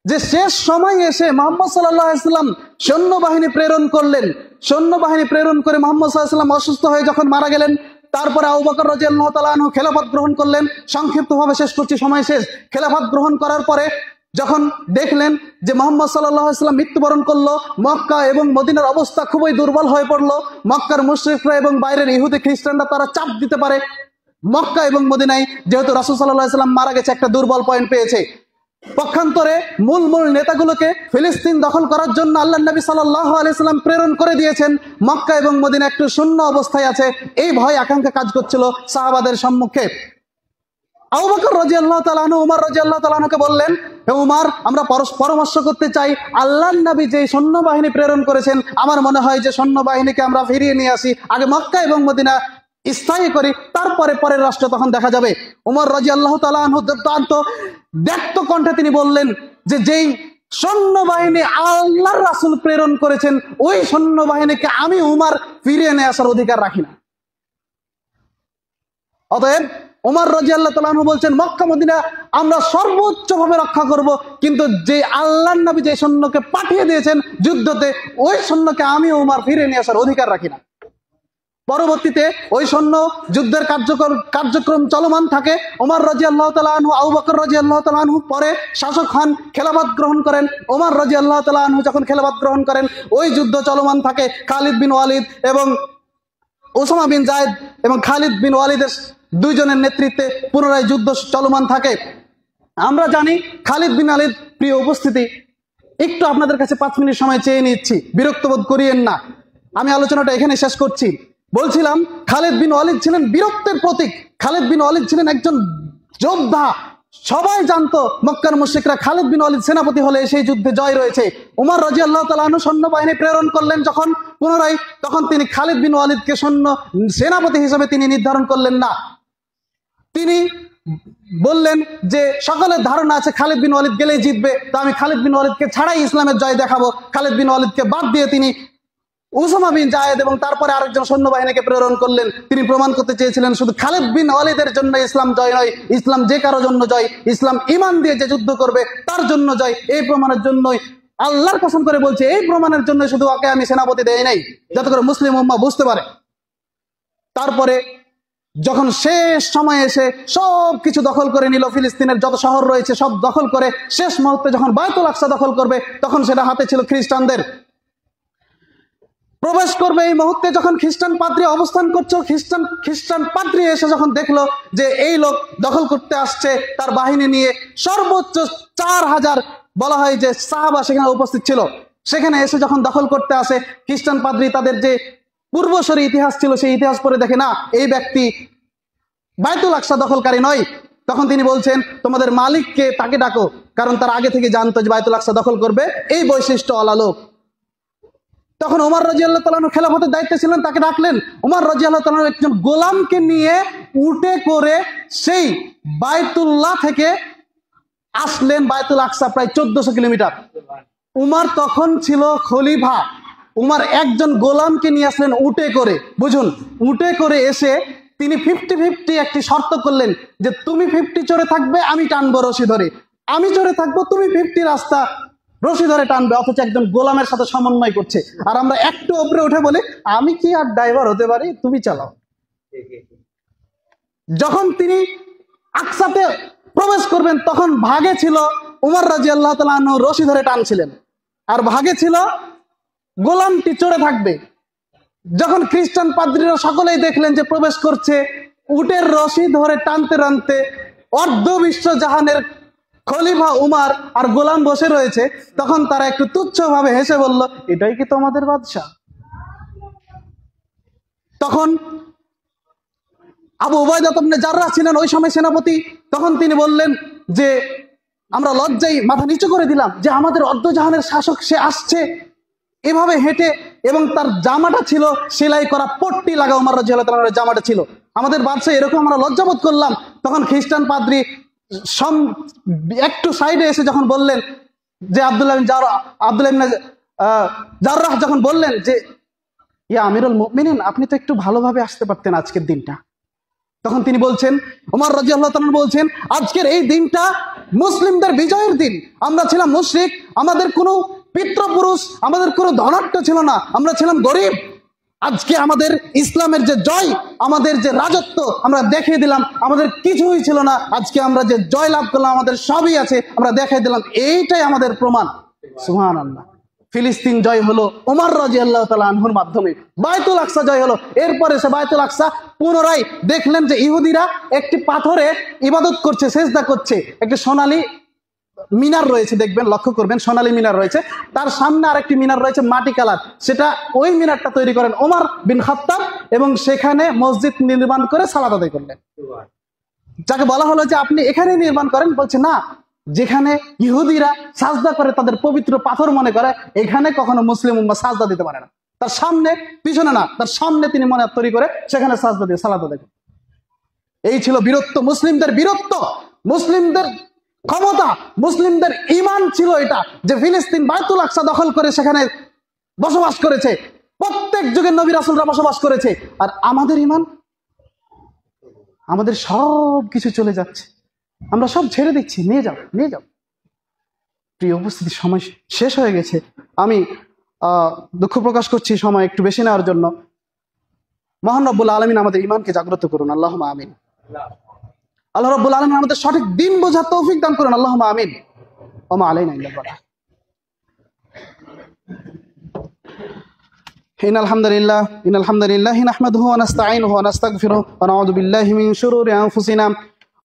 যে শেষ সময় এসে মুহাম্মদ সাল্লাল্লাহু আলাইহি ওয়াসাল্লাম সৈন্যবাহিনী প্রেরণ করলেন। সৈন্যবাহিনী প্রেরণ করে মুহাম্মদ সাল্লাল্লাহু আলাইহি ওয়াসাল্লাম অসুস্থ হয়ে যখন মারা গেলেন, তারপরে আবু বকর রাদিয়াল্লাহু তাআলা আনহু খেলাফত গ্রহণ করলেন। সংক্ষিপ্তভাবে শেষ করছি, সময় শেষ। খেলাফত গ্রহণ করার পরে যখন দেখলেন যে মুহাম্মদ সাল্লাল্লাহু আলাইহি ওয়াসাল্লাম মৃত্যুবরণ করলো, মক্কা এবং মদিনার অবস্থা খুবই দুর্বল হয়ে পড়লো। মক্কার মুশরিকরা এবং বাইরের ইহুদি খ্রিস্টানরা তারা চাপ দিতে পারে মক্কা এবং মদিনায়, যেহেতু রাসূল সাল্লাল্লাহু আলাইহি ওয়াসাল্লাম মারা গেছে, একটা দুর্বল পয়েন্ট পেয়েছে। পক্ষান্তরে মূল নেতাগুলোকে ফিলিস্তিন দখল করার জন্য আল্লাহ নবী সাল্লাল্লাহু আলাইহি ওয়াসাল্লাম প্রেরণ করে দিয়েছেন। মক্কা এবং মদিনা একটু শূন্য অবস্থায় আছে, এই ভয় আকাঙ্ক্ষা কাজ করছিল সাহাবাদের সম্মুখে। আবু বকর রাদিয়াল্লাহু তাআলা আনহু উমর রাদিয়াল্লাহু তাআলা আনহুকে বললেন, হে উমর, আমরা পরামর্শ করতে চাই, আল্লাহর নবী যে সৈন্যবাহিনী প্রেরণ করেছেন, আমার মনে হয় যে সৈন্যবাহিনীকে আমরা ফিরিয়ে নিয়ে আসি, আগে মক্কা এবং মদিনা স্থায়ী করি, তারপরে পরের রাষ্ট্র তখন দেখা যাবে। উমর রাদিয়াল্লাহু তাআলা আনহু ব্যক্ত কণ্ঠে তিনি বললেন যে যেই সৈন্যবাহিনী আল্লাহর রাসূল প্রেরণ করেছেন, ওই সৈন্যবাহিনীকে আমি উমর ফিরিয়ে নিয়ে আসার অধিকার রাখি না। অতএব উমর রাদিয়াল্লাহু তাআলা আনহু বলছেন, মক্কা মদিনা আমরা সর্বোচ্চভাবে রক্ষা করব, কিন্তু যে আল্লাহর নবী যে সৈন্যকে পাঠিয়ে দিয়েছেন যুদ্ধতে, ওই সৈন্যকে আমি উমর ফিরিয়ে নিয়ে আসার অধিকার রাখি না। পরবর্তীতে ওই সৈন্য যুদ্ধের কার্যক্রম চলমান থাকে। উমর রাদিয়াল্লাহু তাআলা আনহু, আবু বকর রাদিয়াল্লাহু তাআলা আনহু পরে শাসক হন, খেলাফত গ্রহণ করেন। উমর রাদিয়াল্লাহু তাআলা আনহু যখন খেলাফত গ্রহণ করেন, ওই যুদ্ধ চলমান থাকে। খালিদ বিন ওয়ালিদ এবং ওসামা বিন জায়েদ এবং খালিদ বিন ওয়ালিদের 2 জনের নেতৃত্বে পুনরায় যুদ্ধ চলমান থাকে। আমরা জানি খালিদ বিন ওয়ালিদ, প্রিয় উপস্থিতি, একটু আপনাদের কাছে 5 মিনিট সময় চেয়ে নিচ্ছি, বিরক্ত বোধ করিয়েন না। আমি আলোচনাটা এখানে শেষ করছি। বলছিলাম, খালিদ বিন ওয়ালিদ ছিলেন বীরত্বের প্রতীক। খালিদ বিন ওয়ালিদ ছিলেন একজন যোদ্ধা। সবাই জানতো মক্কার মুশরিকরা খালিদ বিন ওয়ালিদ সেনাপতি হলে সেই যুদ্ধে জয় রয়েছে। উমর রাদিয়াল্লাহু তাআলা আনহু সৈন্যবাহিনী প্রেরণ করলেন যখন পুনরায়, তখন তিনি খালিদ বিন ওয়ালিদকে সেনাপতি হিসেবে তিনি নির্ধারণ করলেন না। তিনি বললেন যে সকলের ধারণা আছে খালিদ বিন ওয়ালিদ গেলেই জিতবে, তো আমি খালিদ বিন ওয়ালিদকে ছাড়াই ইসলামের জয় দেখাবো। খালিদ বিন ওয়ালিদকে বাদ দিয়ে তিনি উসামা বিন জায়েদ এবং তারপরে আরেকজন সৈন্যবাহিনীকে প্রেরণ করলেন। তিনি প্রমাণ করতে চেয়েছিলেন শুধু খালিদ বিন ওয়ালিদের জন্য ইসলাম জয় নয়, ইসলাম যে কারো জন্য জয়, ইসলাম ঈমান দিয়ে যে যুদ্ধ করবে তার জন্য জয়। এই প্রমাণের জন্যই, আল্লাহর কসম করে বলছে, এই প্রমাণের জন্য শুধু ওকে আমি সেনাপতি দেই নাই, যাতে করে মুসলিম উম্মাহ বুঝতে পারে। তারপরে যখন শেষ সময়ে এসে সব কিছু দখল করে নিল, ফিলিস্তিনের যত শহর রয়েছে সব দখল করে শেষ মুহূর্তে যখন বাইতুল আকসা দখল করবে, তখন সেটা হাতে ছিল খ্রিস্টানদের। প্রবেশ করবে এই মুহূর্তে যখন খ্রিস্টান পাদ্রী অবস্থান করছে, খ্রিস্টান পাদ্রী এসে যখন দেখলো যে এই লোক দখল করতে আসছে তার বাহিনী নিয়ে, সর্বোচ্চ 4000 বলা হয় যে সাহাবা সেখানে উপস্থিত ছিল, সেখানে এসে যখন দখল করতে আসে, খ্রিস্টান পাদ্রী তাদের যে পূর্বসরী ইতিহাস ছিল সেই ইতিহাস পড়ে দেখে না এই ব্যক্তি বাইতুল আকসা দখলকারী নয়। তখন তিনি বলছেন তোমাদের মালিককে, তাকে ডাকো, কারণ তার আগে থেকে জানতো যে বাইতুল আকসা দখল করবে এই বৈশিষ্ট্যওয়ালা লোক। তখন ওমর রাদিয়াল্লাহু তাআলা আনহু খেলাফতের দায়িত্বে ছিলেন, তাকে ডাকলেন। ওমর রাদিয়াল্লাহু তাআলা আনহু একজন গোলামকে নিয়ে উটে করে সেই বাইতুল্লাহ থেকে আসলেন বাইতুল আকসা, প্রায় 1400 কিলোমিটার। উমর তখন ছিল খলিফা, উমর একজন গোলামকে নিয়ে আসলেন উটে করে। বুঝুন, উটে করে এসে তিনি 50-50 একটি শর্ত করলেন যে তুমি 50 চড়ে থাকবে, আমি টানবো রশি ধরে, আমি চড়ে থাকবো, তুমি 50 রাস্তা রশি ধরে টানবে। অথচ একজন গোলামের সাথে সমন্বয় করছে। আর আমরা একটু উপরে উঠে বলি আমি কি আর ড্রাইভার হতে পারি, তুমি চালাও। যখন তিনি আকসাতে প্রবেশ করবেন তখন ভাগে ছিল উমর রাদিয়াল্লাহু তাআলা আনহু রশি ধরে টানছিলেন, আর ভাগে ছিল গোলামটি চড়ে থাকবে। যখন খ্রিস্টান পাদ্রীরা সকলেই দেখলেন যে প্রবেশ করছে উটের রশি ধরে টানতে টানতে অর্ধ বিশ্ব জাহানের খলিফা উমর, আর গোলাম বসে রয়েছে, তখন তারা একটু তুচ্ছভাবে হেসে বলল এটাই কি তোমাদের বাদশা? তখন আবু উবাইদা ইবনে জাররাহ ছিলেন ওই সময় সেনাপতি। তখন তিনি বললেন যে আমরা লজ্জায় মাথা নিচু করে দিলাম যে আমাদের অর্ধজাহানের শাসক সে আসছে এভাবে হেঁটে, এবং তার জামাটা ছিল সেলাই করা পট্টি লাগা, ওমর রাদিয়াল্লাহু তাআলার জামাটা ছিল। আমাদের বাদশা এরকম, আমরা লজ্জাবোধ করলাম। তখন খ্রিস্টান পাদ্রী একটু সাইডে এসে যখন বললেন যে আব্দুল্লাহ ইবনে জাররাহ যখন বললেন যে ইয়া আমিরুল মুমিনিন, আপনি তো একটু ভালোভাবে আসতে পারতেন আজকের দিনটা। তখন তিনি বলছেন, ওমর রাদিয়াল্লাহু তাআলা বলছেন আজকের এই দিনটা মুসলিমদের বিজয়ের দিন। আমরা ছিলাম মুশরিক, আমাদের কোনো পিতৃপুরুষ, আমাদের কোনো ধনাঢ্য ছিল না, আমরা ছিলাম গরিব। আজকে আমাদের ইসলামের যে জয়, আমাদের যে রাজত্ব আমরা দেখিয়ে দিলাম, আমাদের কিছুই ছিল না, আজকে আমরা যে জয় লাভ করলাম আমাদের সবই আছে, আমরা দেখিয়ে দিলাম, এইটাই আমাদের প্রমাণ। সুবহানাল্লাহ। ফিলিস্তিন জয় হলো ওমর রাদিয়াল্লাহু তাআলা আনহুর মাধ্যমে, বাইতুল আকসা জয় হলো। এরপরে সে বাইতুল আকসা পুনরায় দেখলেন যে ইহুদিরা একটি পাথরে ইবাদত করছে, সেজদা করছে। একটি সোনালী মিনার রয়েছে, দেখবেন, লক্ষ্য করবেন, সোনালী মিনার রয়েছে, তার সামনে আরেকটি মিনার রয়েছে মাটি কালার, সেটা ওই মিনারটা তৈরি করেন ওমর বিন খাত্তাব, এবং সেখানে মসজিদ নির্মাণ করে সালাত আদায় করলেন। যাকে বলা হলো যে আপনি এখানে নির্মাণ করেন, বলছে না, যেখানে ইহুদিরা সাজদা করে তাদের পবিত্র পাথর মনে করে, এখানে কখনো মুসলিম উম্মাহ সাজদা দিতে পারে না। তার সামনে, পিছনে না, তার সামনে তিনি মনে তৈরি করে সেখানে সাজদা দিয়ে সালাত আদায় করেন। এই ছিল বীরত্ব, মুসলিমদের বীরত্ব, মুসলিমদের ক্ষমতা, মুসলিমদের ঈমান ছিল এটা যে ফিলিস্তিন বাইতুল আকসা দখল করে সেখানে বসবাস করেছে। প্রত্যেক যুগের নবী রাসূলরা বসবাস করেছে। আর আমাদের ঈমান, আমাদের সব কিছু চলে যাচ্ছে, আমরা সব ছেড়ে দিচ্ছি, নিয়ে যাও, নিয়ে যাও। প্রিয় উপস্থিতি, সময় শেষ হয়ে গেছে। আমি দুঃখ প্রকাশ করছি সময় একটু বেশি নেওয়ার জন্য। মহান রব্বুল আলামিন আমাদের ঈমানকে জাগ্রত করুন, আল্লাহুম্মা আমিন। আল্লাহ রাব্বুল আলামিন আমাদের সঠিক দিন বোঝার তৌফিক দান করুন, আল্লাহুম্মা আমিন। ওয়া মা আলাইনা ইল্লাল বালাগ। ইন্নাল হামদুলিল্লাহ নাহমাদুহু ওয়া নাস্তাঈনুহু ওয়া নাস্তাগফিরুহু ওয়া নাউযু বিল্লাহি মিন শুরুরি আনফুসিনা